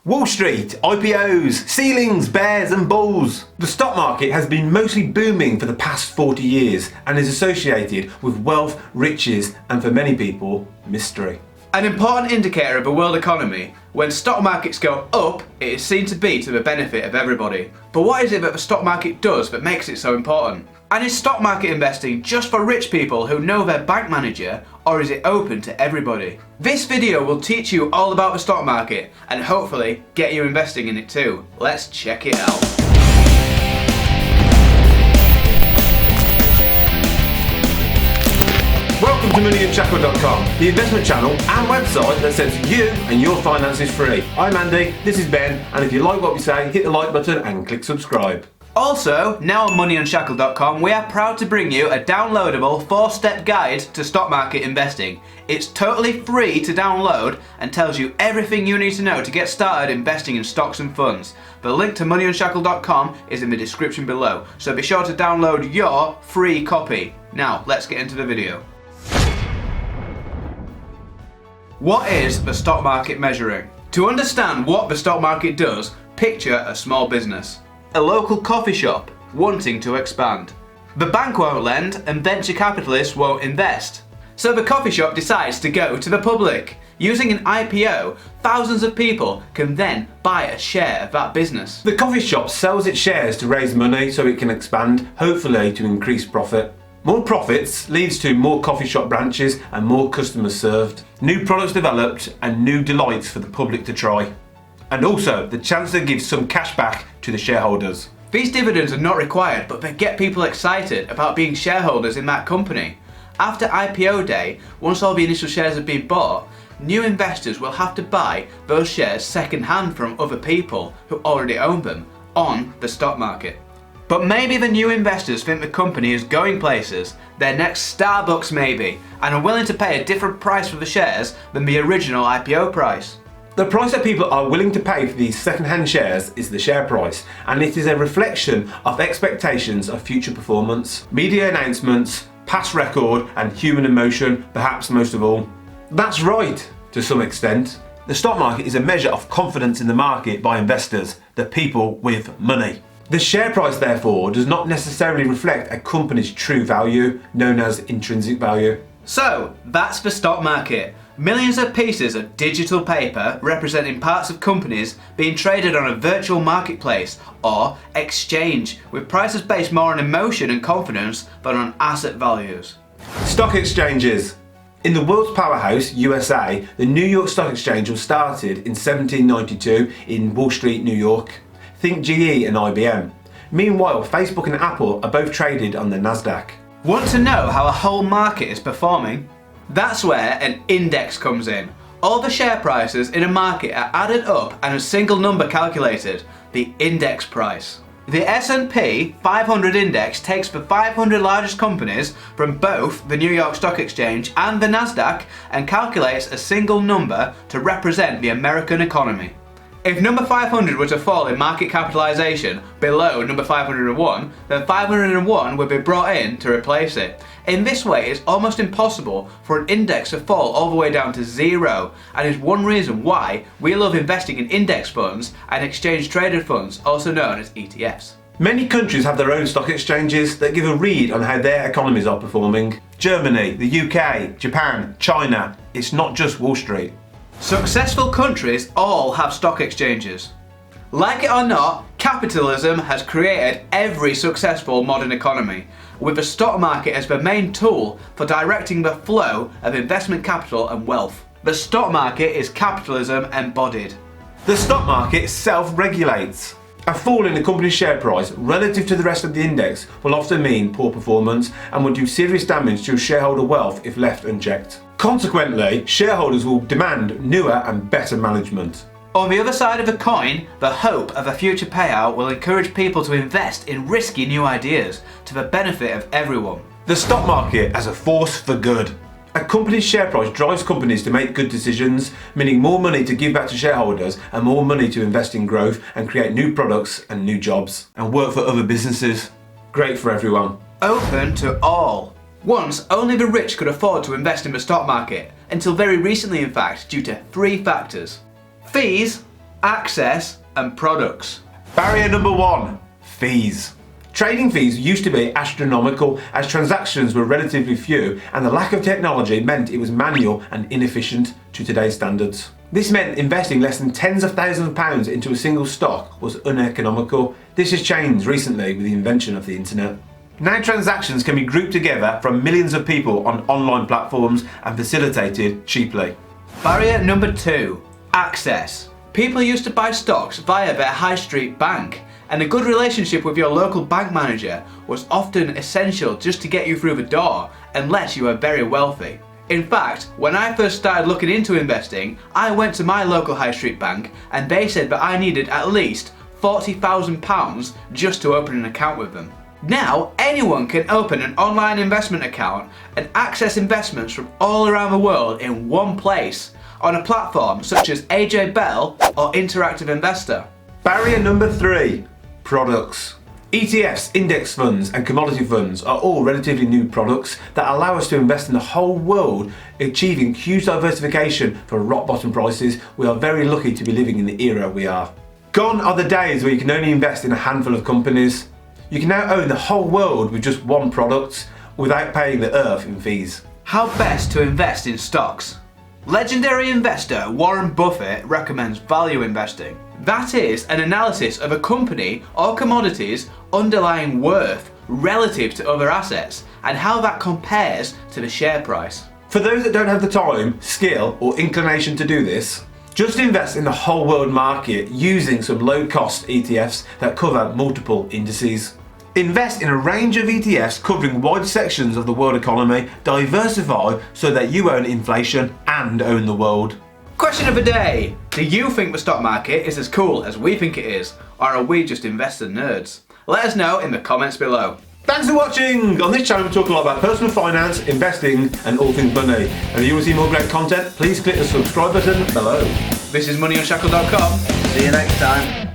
Wall Street, IPOs, ceilings, bears and bulls. The stock market has been mostly booming for the past 40 years and is associated with wealth, riches and for many people, mystery. An important indicator of a world economy, when stock markets go up, it is seen to be to the benefit of everybody. But what is it that the stock market does that makes it so important? And is stock market investing just for rich people who know their bank manager, or is it open to everybody? This video will teach you all about the stock market and hopefully get you investing in it too. Let's check it out. Welcome to Unshackled.com, the investment channel and website that sets you and your finances free. I'm Andy, this is Ben, and if you like what we say, hit the like button and click subscribe. Also, now on Unshackled.com, we are proud to bring you a downloadable 4-step guide to stock market investing. It's totally free to download and tells you everything you need to know to get started investing in stocks and funds. The link to Unshackled.com is in the description below, so be sure to download your free copy. Now, let's get into the video. What is the stock market measuring? To understand what the stock market does, picture a small business. A local coffee shop wanting to expand. The bank won't lend and venture capitalists won't invest. So the coffee shop decides to go to the public. Using an IPO, thousands of people can then buy a share of that business. The coffee shop sells its shares to raise money so it can expand, hopefully to increase profit. More profits leads to more coffee shop branches and more customers served, new products developed and new delights for the public to try. And also the chance to give some cash back to the shareholders. These dividends are not required, but they get people excited about being shareholders in that company. After IPO day, once all the initial shares have been bought, new investors will have to buy those shares second hand from other people who already own them on the stock market. But maybe the new investors think the company is going places, their next Starbucks maybe, and are willing to pay a different price for the shares than the original IPO price. The price that people are willing to pay for these second-hand shares is the share price, and it is a reflection of expectations of future performance, media announcements, past record, and human emotion, perhaps most of all. That's right, to some extent. The stock market is a measure of confidence in the market by investors, the people with money. The share price, therefore, does not necessarily reflect a company's true value, known as intrinsic value. So, that's the stock market. Millions of pieces of digital paper representing parts of companies being traded on a virtual marketplace or exchange, with prices based more on emotion and confidence than on asset values. Stock exchanges. In the world's powerhouse, USA, the New York Stock Exchange was started in 1792 in Wall Street, New York. Think GE and IBM. Meanwhile, Facebook and Apple are both traded on the NASDAQ. Want to know how a whole market is performing? That's where an index comes in. All the share prices in a market are added up and a single number calculated, the index price. The S&P 500 index takes the 500 largest companies from both the New York Stock Exchange and the NASDAQ and calculates a single number to represent the American economy. If number 500 were to fall in market capitalization below number 501, then 501 would be brought in to replace it. In this way, it's almost impossible for an index to fall all the way down to zero, and is one reason why we love investing in index funds and exchange traded funds, also known as ETFs. Many countries have their own stock exchanges that give a read on how their economies are performing. Germany, the UK, Japan, China. It's not just Wall Street. Successful countries all have stock exchanges. Like it or not, capitalism has created every successful modern economy, with the stock market as the main tool for directing the flow of investment capital and wealth. The stock market is capitalism embodied. The stock market self-regulates. A fall in a company's share price relative to the rest of the index will often mean poor performance and will do serious damage to shareholder wealth if left unchecked. Consequently, shareholders will demand newer and better management. On the other side of the coin, the hope of a future payout will encourage people to invest in risky new ideas to the benefit of everyone. The stock market as a force for good. A company's share price drives companies to make good decisions, meaning more money to give back to shareholders and more money to invest in growth and create new products and new jobs and work for other businesses. Great for everyone. Open to all. Once, only the rich could afford to invest in the stock market, until very recently in fact, due to three factors. Fees, access and products. Barrier number 1, fees. Trading fees used to be astronomical as transactions were relatively few and the lack of technology meant it was manual and inefficient to today's standards. This meant investing less than tens of thousands of pounds into a single stock was uneconomical. This has changed recently with the invention of the internet. Now transactions can be grouped together from millions of people on online platforms and facilitated cheaply. Barrier number 2, access. People used to buy stocks via their high street bank, and a good relationship with your local bank manager was often essential just to get you through the door, unless you were very wealthy. In fact, when I first started looking into investing, I went to my local high street bank and they said that I needed at least £40,000 just to open an account with them. Now, anyone can open an online investment account and access investments from all around the world in one place, on a platform such as AJ Bell or Interactive Investor. Barrier number 3, products. ETFs, index funds and commodity funds are all relatively new products that allow us to invest in the whole world, achieving huge diversification for rock bottom prices. We are very lucky to be living in the era we are. Gone are the days where you can only invest in a handful of companies. You can now own the whole world with just one product without paying the earth in fees. How best to invest in stocks? Legendary investor Warren Buffett recommends value investing. That is an analysis of a company or commodity's underlying worth relative to other assets and how that compares to the share price. For those that don't have the time, skill or inclination to do this, just invest in the whole world market using some low cost ETFs that cover multiple indices. Invest in a range of ETFs covering wide sections of the world economy, diversify so that you own inflation and own the world. Question of the day. Do you think the stock market is as cool as we think it is, or are we just investor nerds? Let us know in the comments below. Thanks for watching! On this channel we talk a lot about personal finance, investing and all things money. And if you want to see more great content, please click the subscribe button below. This is MoneyUnshackled.com. See you next time.